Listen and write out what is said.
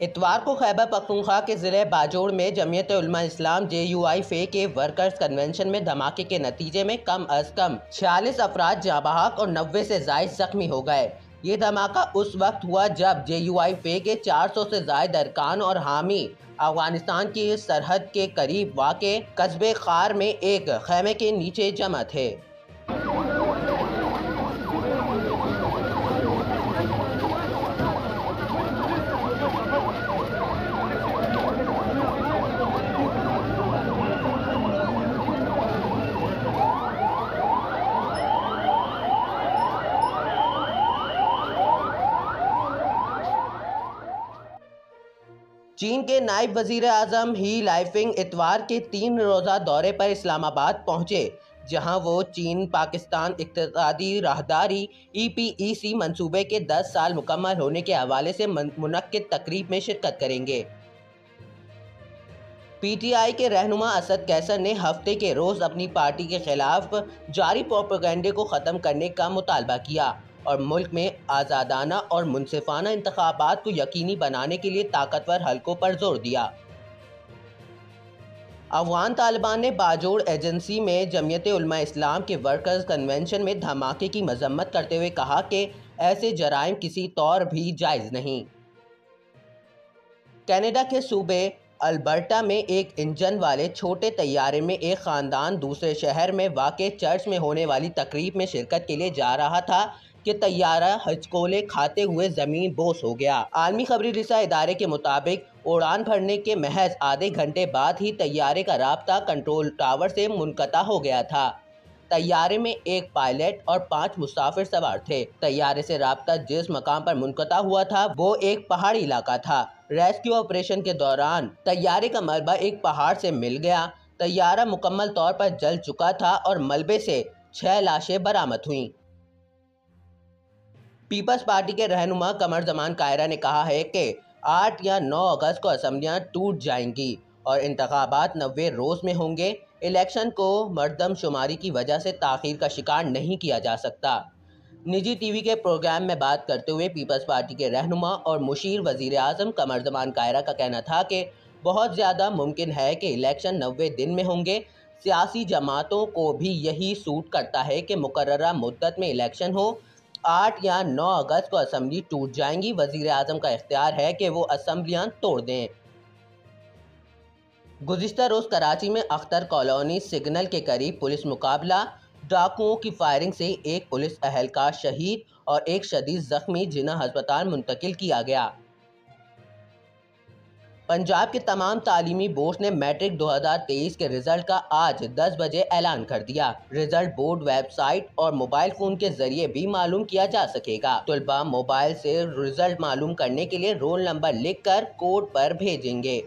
इतवार को खैबर पख्तूनख्वा के ज़िले बाजोड़ में जमीयत उलमा इस्लाम JUI के वर्कर्स कन्वेंशन में धमाके के नतीजे में कम अज कम 46 अफराद जाँ बहक और 90 से ज़ायद जख्मी हो गए। ये धमाका उस वक्त हुआ जब JUI के 400 से ज़ायद अरकान और हामी अफगानिस्तान की सरहद के करीब वाक़े कस्बे खार में एक खैमे के नीचे जमा थे। चीन के नायब वज़ीर आज़म ही लाइफिंग इतवार के 3 रोज़ा दौरे पर इस्लामाबाद पहुँचे, जहां वो चीन पाकिस्तान इक़्तिसादी राहदारी EPEC मंसूबे के 10 साल मुकम्मल होने के हवाले से मुनक्किद तकरीब में शिरकत करेंगे। PTI के रहनुमा असद कैसर ने हफ्ते के रोज़ अपनी पार्टी के खिलाफ जारी प्रोपेगेंडे को ख़त्म करने का मुतालबा किया और मुल्क में आज़ादाना और मुनसिफाना इंतखाबात को यकीनी बनाने के लिए ताकतवर हलकों पर जोर दिया। अफगान तालिबान ने बाजोड़ एजेंसी में जमीयत उलमा इस्लाम के वर्कर्स कन्वेंशन में धमाके की मजम्मत करते हुए कहा कि ऐसे जराइम किसी तौर भी जायज़ नहीं। कनाडा के सूबे अल्बर्टा में एक इंजन वाले छोटे तैयारे में एक ख़ानदान दूसरे शहर में वाक़े चर्च में होने वाली तकरीब में शिरकत के लिए जा रहा था कि तैयारा हचकोले खाते हुए ज़मीन बोस हो गया। आलमी खबरी रिसा इदारे के मुताबिक उड़ान भरने के महज आधे घंटे बाद ही तैयारे का राब्ता कंट्रोल टावर से मुनक़ता हो गया था। तैयारे में एक पायलट और 5 मुसाफिर सवार थे। तैयारे से राब्ता जिस मकाम पर मुनक़ता हुआ था वो एक पहाड़ी इलाका था। रेस्क्यू ऑपरेशन के दौरान तैयारे का मलबा एक पहाड़ से मिल गया। तैयारा मुकम्मल तौर पर जल चुका था और मलबे से 6 लाशें बरामद हुईं। पीपल्स पार्टी के रहनुमा कमर जमान कायरा ने कहा है कि 8 या 9 अगस्त को असम्बलियाँ टूट जाएंगी और इंतखाबात 90 रोज़ में होंगे। इलेक्शन को मरदमशुमारी की वजह से ताख़ीर का शिकार नहीं किया जा सकता। निजी TV के प्रोग्राम में बात करते हुए पीपल्स पार्टी के रहनुमा और मुशीर वज़ीर आज़म कमर जमान कायरा का कहना था कि बहुत ज़्यादा मुमकिन है कि इलेक्शन 90 दिन में होंगे। सियासी जमातों को भी यही सूट करता है कि मुकर्ररा मुद्दत में इलेक्शन हो। 8 या 9 अगस्त को असम्बली टूट जाएंगी। वज़ीर आज़म का इख्तियार है कि वो असम्बलियाँ तोड़ दें। गुज़िश्ता रोज़ कराची में अख्तर कॉलोनी सिग्नल के करीब पुलिस मुकाबला, डाकुओं की फायरिंग से एक पुलिस अहलकार शहीद और एक शदीद ज़ख्मी जिन्हें अस्पताल मुंतकिल किया गया। पंजाब के तमाम तालीमी बोर्ड ने मैट्रिक 2023 के रिज़ल्ट का आज 10 बजे ऐलान कर दिया। रिज़ल्ट बोर्ड वेबसाइट और मोबाइल फ़ोन के ज़रिए भी मालूम किया जा सकेगा। तलबा मोबाइल से रिज़ल्ट मालूम करने के लिए रोल नंबर लिखकर कोड पर भेजेंगे।